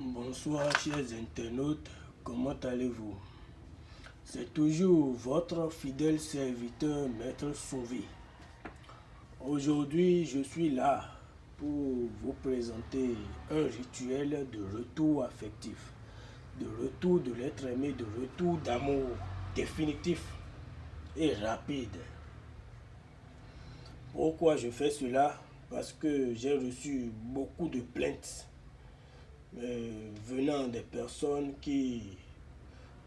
Bonsoir chers internautes, comment allez-vous? C'est toujours votre fidèle serviteur Maître Sauvé. Aujourd'hui, je suis là pour vous présenter un rituel de retour affectif, de retour de l'être aimé, de retour d'amour définitif et rapide. Pourquoi je fais cela? Parce que j'ai reçu beaucoup de plaintes venant des personnes qui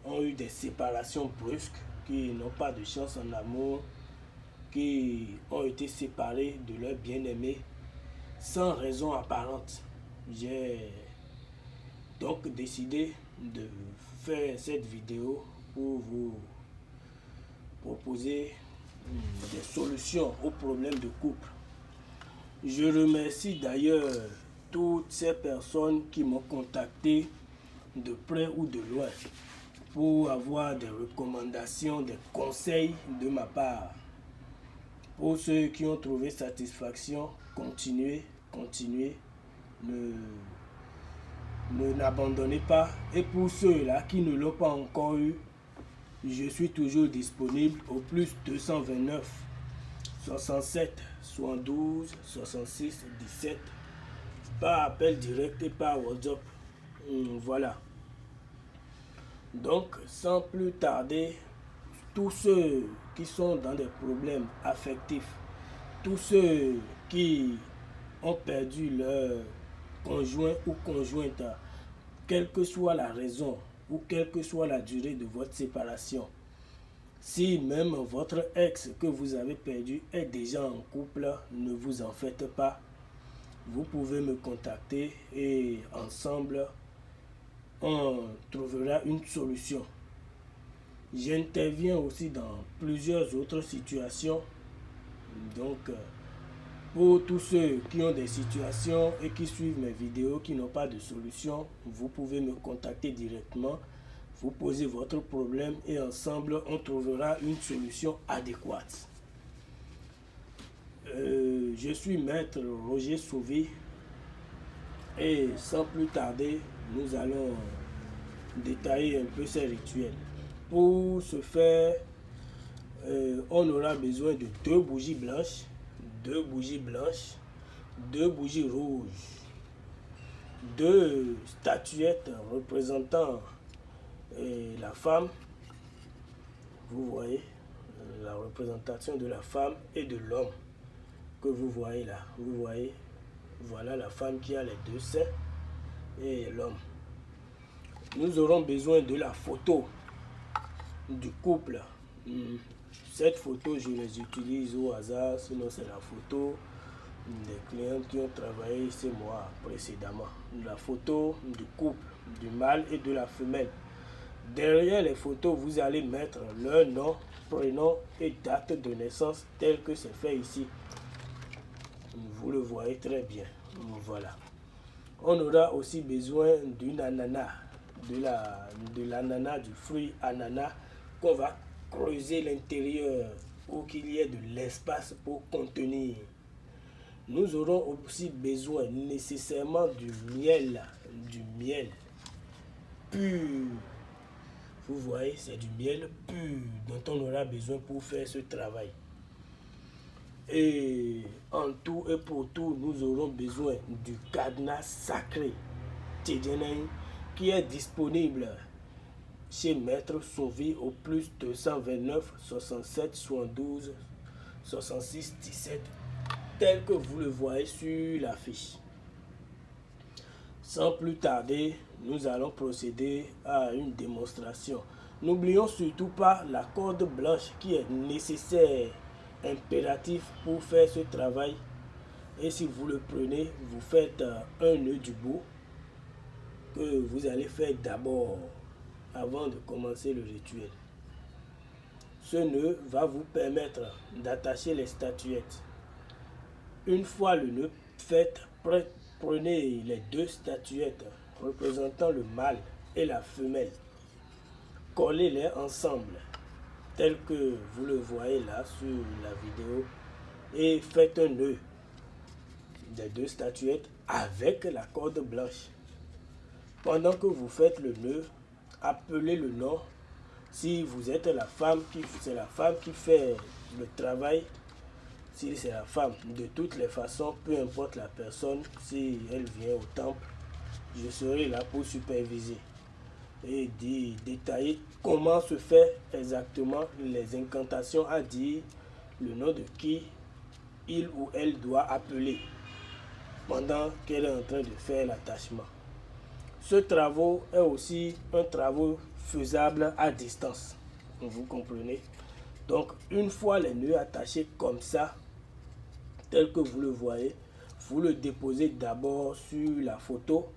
ont eu des séparations brusques, qui n'ont pas de chance en amour, qui ont été séparés de leur bien-aimé sans raison apparente. J'ai donc décidé de faire cette vidéo pour vous proposer des solutions aux problèmes de couple. Je remercie d'ailleurs toutes ces personnes qui m'ont contacté de près ou de loin pour avoir des recommandations, des conseils de ma part. Pour ceux qui ont trouvé satisfaction, continuez, n'abandonnez pas. Et pour ceux-là qui ne l'ont pas encore eu, je suis toujours disponible au plus 229 67 72 66 17 par appel direct et par WhatsApp. Voilà. Donc, sans plus tarder, tous ceux qui sont dans des problèmes affectifs, tous ceux qui ont perdu leur conjoint ou conjointe, quelle que soit la raison ou quelle que soit la durée de votre séparation, si même votre ex que vous avez perdu est déjà en couple, ne vous en faites pas. Vous pouvez me contacter et ensemble, on trouvera une solution. J'interviens aussi dans plusieurs autres situations. Donc, pour tous ceux qui ont des situations et qui suivent mes vidéos qui n'ont pas de solution, vous pouvez me contacter directement. Vous posez votre problème et ensemble, on trouvera une solution adéquate. Je suis Maître Roger Sauvé et sans plus tarder, nous allons détailler un peu ces rituels. Pour ce faire, on aura besoin de 2 bougies blanches, 2 bougies blanches, 2 bougies rouges, 2 statuettes représentant la femme. Vous voyez la représentation de la femme et de l'homme que vous voyez là. Vous voyez, voilà la femme qui a les 2 seins et l'homme. Nous aurons besoin de la photo du couple. Cette photo, je les utilise au hasard, sinon c'est la photo des clients qui ont travaillé ces mois précédemment. La photo du couple, du mâle et de la femelle. Derrière les photos, vous allez mettre leur nom, prénom et date de naissance tel que c'est fait ici. Vous le voyez très bien. Voilà. On aura aussi besoin d'une ananas, de l'ananas, du fruit ananas qu'on va creuser l'intérieur pour qu'il y ait de l'espace pour contenir. Nous aurons aussi besoin nécessairement du miel pur. Vous voyez, c'est du miel pur dont on aura besoin pour faire ce travail. Et en tout et pour tout, nous aurons besoin du cadenas sacré qui est disponible chez Maître Sauvé au plus 229 67 72 66 17 tel que vous le voyez sur l'affiche. Sans plus tarder, nous allons procéder à une démonstration. N'oublions surtout pas la corde blanche qui est nécessaire, impératif pour faire ce travail. Et si vous le prenez, vous faites un nœud du bout que vous allez faire d'abord avant de commencer le rituel. Ce nœud va vous permettre d'attacher les statuettes. Une fois le nœud fait, prenez les 2 statuettes représentant le mâle et la femelle. Collez-les ensemble, tel que vous le voyez là sur la vidéo, et faites un nœud des 2 statuettes avec la corde blanche. Pendant que vous faites le nœud, appelez le nom. Si vous êtes la femme, c'est la femme qui fait le travail. Si c'est la femme, de toutes les façons, peu importe la personne, si elle vient au temple, je serai là pour superviser et détailler comment se fait exactement les incantations, à dire le nom de qui il ou elle doit appeler pendant qu'elle est en train de faire l'attachement. Ce travail est aussi un travail faisable à distance. Vous comprenez? Donc, une fois les nœuds attachés comme ça, tel que vous le voyez, vous le déposez d'abord sur la photo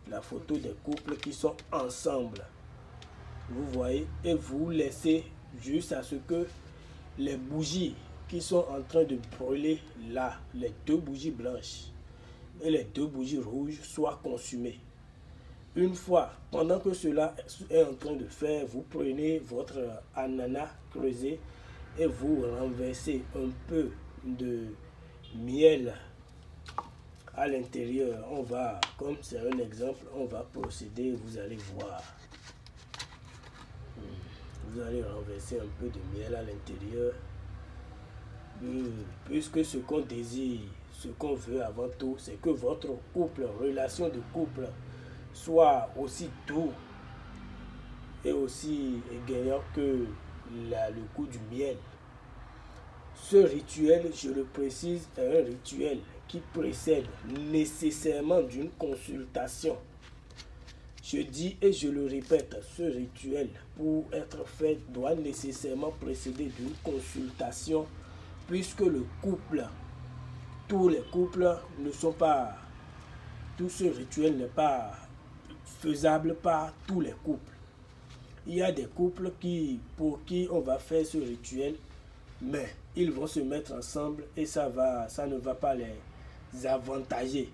des couples qui sont ensemble. Vous voyez, et vous laissez juste à ce que les bougies qui sont en train de brûler là, les 2 bougies blanches et les 2 bougies rouges soient consumées. Une fois, pendant que cela est en train de faire, vous prenez votre ananas creusé et vous renversez un peu de miel à l'intérieur. On va, comme c'est un exemple, on va procéder, vous allez voir. Vous allez renverser un peu de miel à l'intérieur. Puisque ce qu'on désire, ce qu'on veut avant tout, c'est que votre couple, relation de couple, soit aussi doux et aussi gagnant que le goût du miel. Ce rituel, je le précise, est un rituel qui précède nécessairement d'une consultation. Je dis et je le répète, ce rituel, pour être fait, doit nécessairement précéder d'une consultation, puisque le couple, tous les couples ne sont pas, tout ce rituel n'est pas faisable par tous les couples. Il y a des couples pour qui on va faire ce rituel, mais ils vont se mettre ensemble et ça ne va pas les avantager.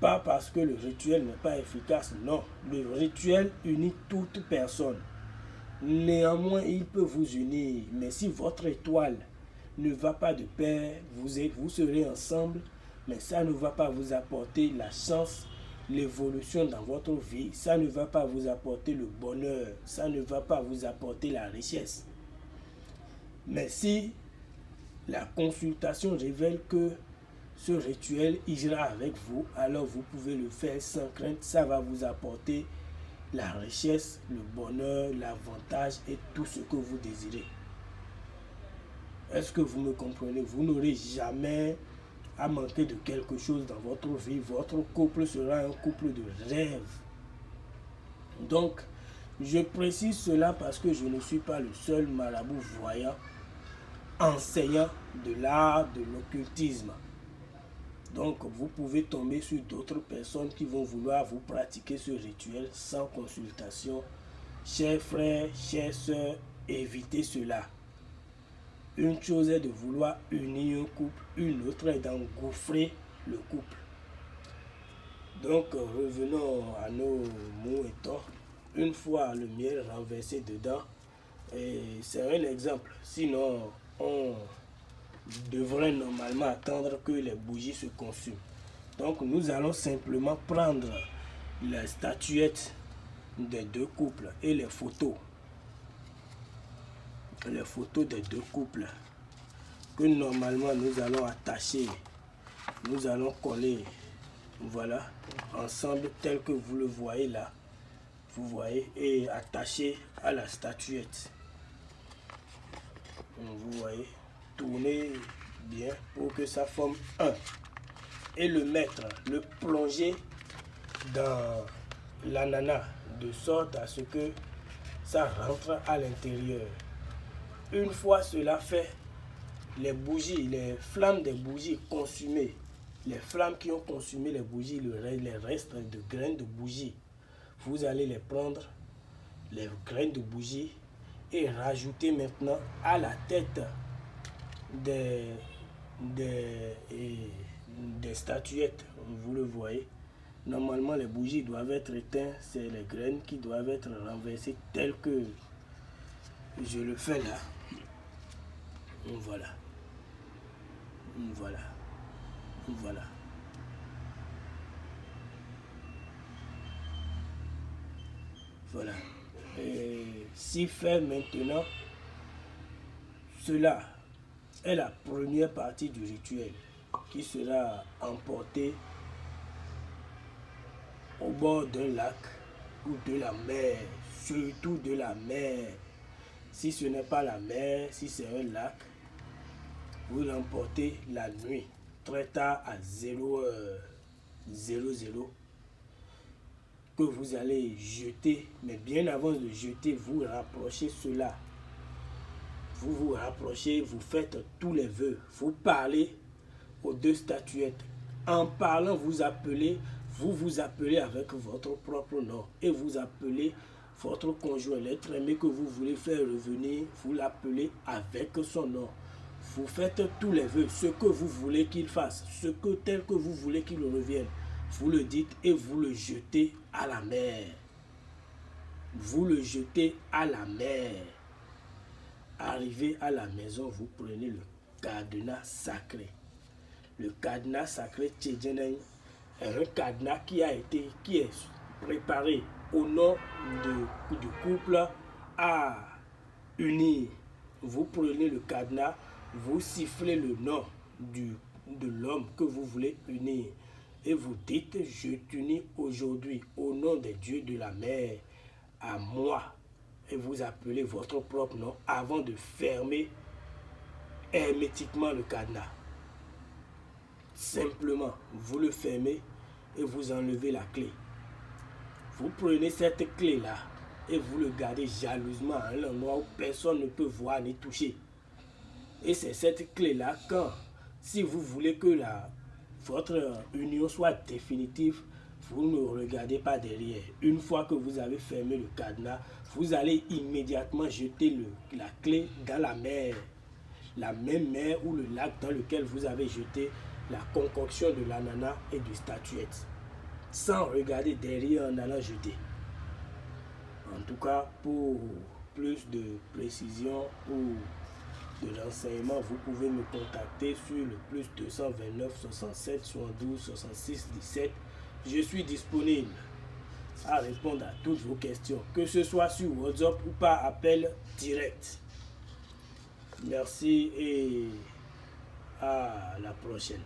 Pas parce que le rituel n'est pas efficace, non. Le rituel unit toute personne. Néanmoins, il peut vous unir, mais si votre étoile ne va pas de pair, vous serez ensemble, mais ça ne va pas vous apporter la chance, l'évolution dans votre vie, ça ne va pas vous apporter le bonheur, ça ne va pas vous apporter la richesse. Mais si la consultation révèle que ce rituel ira avec vous, alors vous pouvez le faire sans crainte, ça va vous apporter la richesse, le bonheur, l'avantage et tout ce que vous désirez. Est-ce que vous me comprenez? Vous n'aurez jamais à manquer de quelque chose dans votre vie. Votre couple sera un couple de rêve. Donc, je précise cela parce que je ne suis pas le seul marabout voyant, enseignant de l'art de l'occultisme. Donc, vous pouvez tomber sur d'autres personnes qui vont vouloir vous pratiquer ce rituel sans consultation. Chers frères, chères sœurs, évitez cela. Une chose est de vouloir unir un couple, une autre est d'engouffrer le couple. Donc, revenons à nos mots et torts. Une fois le miel renversé dedans, c'est un exemple. Sinon, on devrait normalement attendre que les bougies se consument. Donc, nous allons simplement prendre la statuette des 2 couples et les photos des 2 couples que normalement nous allons attacher, nous allons coller, voilà, ensemble tel que vous le voyez là, vous voyez, et attacher à la statuette. Vous voyez, tournez bien pour que ça forme un et le mettre, le plonger dans l'ananas de sorte à ce que ça rentre à l'intérieur. Une fois cela fait, les bougies, les flammes des bougies consumées, les flammes qui ont consumé les bougies, les restes de graines de bougies, vous allez les prendre, les graines de bougies, et rajouter maintenant à la tête des statuettes. Vous le voyez. Normalement, les bougies doivent être éteintes. C'est les graines qui doivent être renversées telles que je le fais là. Voilà. Voilà. Voilà. Voilà. Si fait maintenant, cela est la première partie du rituel qui sera emportée au bord d'un lac ou de la mer, surtout de la mer. Si ce n'est pas la mer, si c'est un lac, vous l'emportez la nuit, très tard à 0h00, que vous allez jeter, mais bien avant de jeter, vous rapprochez cela. Vous vous rapprochez, vous faites tous les vœux, vous parlez aux deux statuettes. En parlant, vous vous appelez avec votre propre nom et vous appelez votre conjoint, l'être aimé que vous voulez faire revenir, vous l'appelez avec son nom. Vous faites tous les vœux, ce que vous voulez qu'il fasse, tel que vous voulez qu'il revienne. Vous le dites et vous le jetez à la mer. Vous le jetez à la mer. Arrivé à la maison, vous prenez le cadenas sacré. Le cadenas sacré Tchedjeneng est un cadenas qui est préparé au nom du couple à unir. Vous prenez le cadenas, vous sifflez le nom de l'homme que vous voulez unir. Et vous dites, je t'unis aujourd'hui au nom des dieux de la mer à moi. Et vous appelez votre propre nom avant de fermer hermétiquement le cadenas. Simplement, vous le fermez et vous enlevez la clé. Vous prenez cette clé-là et vous le gardez jalousement à un endroit où personne ne peut voir ni toucher. Et c'est cette clé-là si vous voulez que votre union soit définitive, vous ne regardez pas derrière. Une fois que vous avez fermé le cadenas, vous allez immédiatement jeter la clé dans la mer. La même mer ou le lac dans lequel vous avez jeté la concoction de l'ananas et du statuette. Sans regarder derrière en allant jeter. En tout cas, pour plus de précision ou de renseignements, vous pouvez me contacter sur le plus 229 67 72 66 17. Je suis disponible à répondre à toutes vos questions, que ce soit sur WhatsApp ou par appel direct. Merci et à la prochaine.